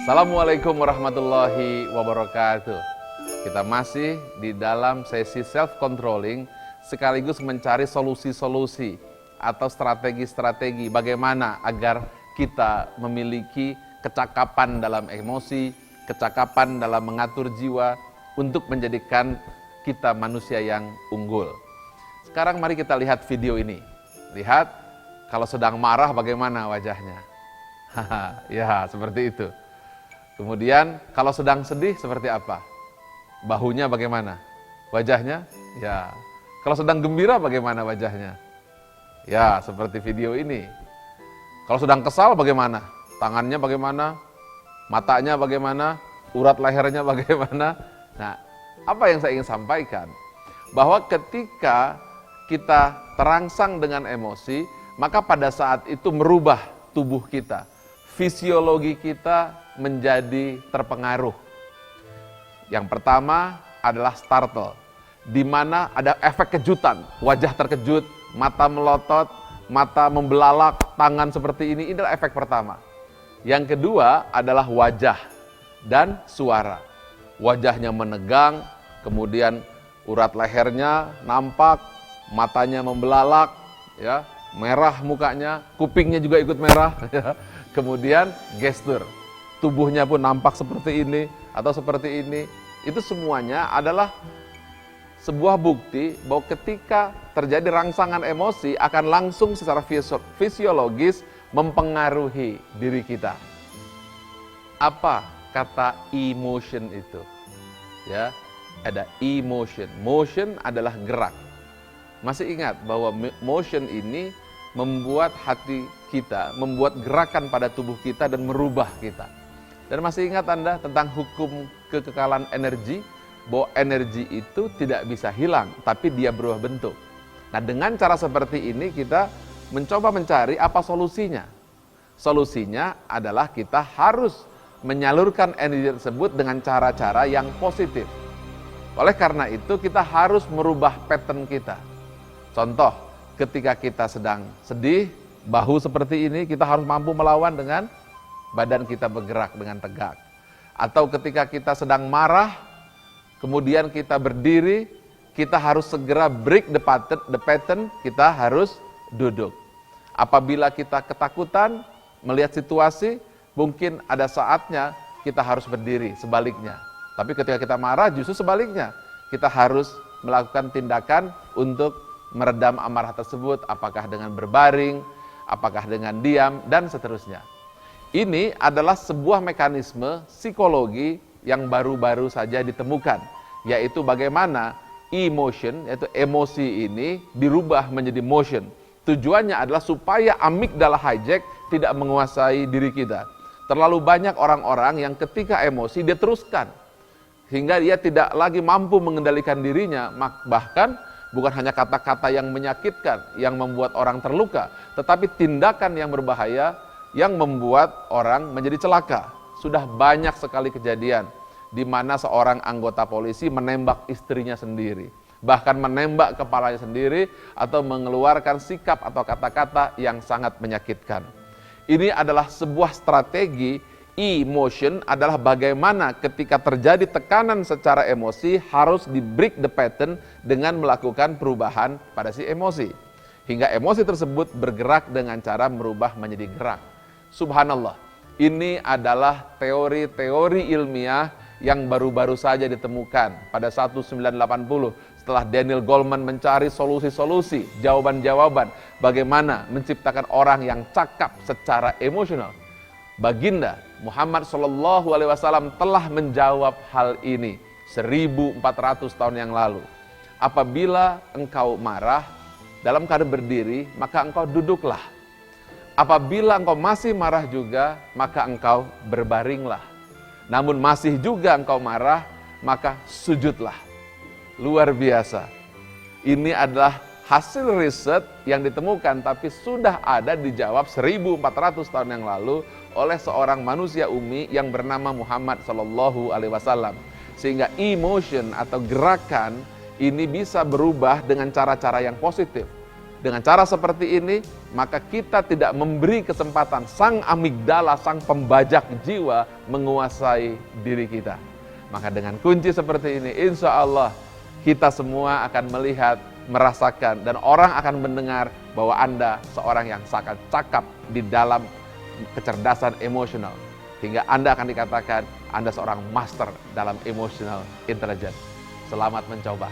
Assalamualaikum warahmatullahi wabarakatuh. Kita masih di dalam sesi self-controlling sekaligus mencari solusi-solusi atau strategi-strategi bagaimana agar kita memiliki kecakapan dalam emosi, kecakapan dalam mengatur jiwa untuk menjadikan kita manusia yang unggul. Sekarang mari kita lihat video ini. Lihat kalau sedang marah bagaimana wajahnya. Ya, seperti itu. Kemudian kalau sedang sedih seperti apa? Bahunya bagaimana? Wajahnya? Ya. Kalau sedang gembira bagaimana wajahnya? Ya, seperti video ini. Kalau sedang kesal bagaimana? Tangannya bagaimana? Matanya bagaimana? Urat lehernya bagaimana? Nah, apa yang saya ingin sampaikan? Bahwa ketika kita terangsang dengan emosi, maka pada saat itu merubah tubuh kita. Fisiologi kita menjadi terpengaruh. Yang pertama adalah startle, di mana ada efek kejutan, wajah terkejut, mata melotot, mata membelalak, tangan seperti ini adalah efek pertama. Yang kedua adalah wajah dan suara. Wajahnya menegang, kemudian urat lehernya nampak, matanya membelalak, ya, merah mukanya, kupingnya juga ikut merah, ya. Kemudian gestur, tubuhnya pun nampak seperti ini atau seperti ini. Itu semuanya adalah sebuah bukti bahwa ketika terjadi rangsangan emosi akan langsung secara fisiologis mempengaruhi diri kita. Apa kata emotion itu? Ya, ada emotion. Motion adalah gerak. Masih ingat bahwa motion ini membuat hati kita, membuat gerakan pada tubuh kita dan merubah kita. Dan masih ingat Anda tentang hukum kekekalan energi, bahwa energi itu tidak bisa hilang, tapi dia berubah bentuk. Nah, dengan cara seperti ini kita mencoba mencari apa solusinya. Solusinya adalah kita harus menyalurkan energi tersebut dengan cara-cara yang positif. Oleh karena itu kita harus merubah pattern kita. Contoh, ketika kita sedang sedih, bahu seperti ini, kita harus mampu melawan dengan badan kita bergerak dengan tegak. Atau ketika kita sedang marah, kemudian kita berdiri, kita harus segera break the pattern, kita harus duduk. Apabila kita ketakutan, melihat situasi, mungkin ada saatnya kita harus berdiri, sebaliknya. Tapi ketika kita marah, justru sebaliknya. Kita harus melakukan tindakan untuk meredam amarah tersebut, apakah dengan berbaring, apakah dengan diam, dan seterusnya. Ini adalah sebuah mekanisme psikologi yang baru-baru saja ditemukan, yaitu bagaimana emotion, yaitu emosi ini dirubah menjadi motion. Tujuannya adalah supaya amigdala hijack tidak menguasai diri kita. Terlalu banyak orang-orang yang ketika emosi dia teruskan, sehingga dia tidak lagi mampu mengendalikan dirinya, bahkan bukan hanya kata-kata yang menyakitkan, yang membuat orang terluka, tetapi tindakan yang berbahaya, yang membuat orang menjadi celaka. Sudah banyak sekali kejadian, di mana seorang anggota polisi menembak istrinya sendiri, bahkan menembak kepalanya sendiri, atau mengeluarkan sikap atau kata-kata yang sangat menyakitkan. Ini adalah sebuah strategi. Emotion adalah bagaimana ketika terjadi tekanan secara emosi harus di break the pattern dengan melakukan perubahan pada si emosi. Hingga emosi tersebut bergerak dengan cara merubah menjadi gerak. Subhanallah, ini adalah teori-teori ilmiah yang baru-baru saja ditemukan pada 1980 setelah Daniel Goleman mencari solusi-solusi, jawaban-jawaban bagaimana menciptakan orang yang cakap secara emosional. Baginda Muhammad SAW telah menjawab hal ini 1400 tahun yang lalu. Apabila engkau marah dalam keadaan berdiri, maka engkau duduklah. Apabila engkau masih marah juga, maka engkau berbaringlah. Namun masih juga engkau marah, maka sujudlah. Luar biasa. Ini adalah hasil riset yang ditemukan, tapi sudah ada dijawab 1400 tahun yang lalu oleh seorang manusia ummi yang bernama Muhammad SAW. Sehingga emotion atau gerakan ini bisa berubah dengan cara-cara yang positif. Dengan cara seperti ini, maka kita tidak memberi kesempatan sang amigdala, sang pembajak jiwa menguasai diri kita. Maka dengan kunci seperti ini, insya Allah kita semua akan melihat, merasakan, dan orang akan mendengar bahwa Anda seorang yang sangat cakap di dalam kecerdasan emosional. Hingga Anda akan dikatakan Anda seorang master dalam emotional intelligence. Selamat mencoba.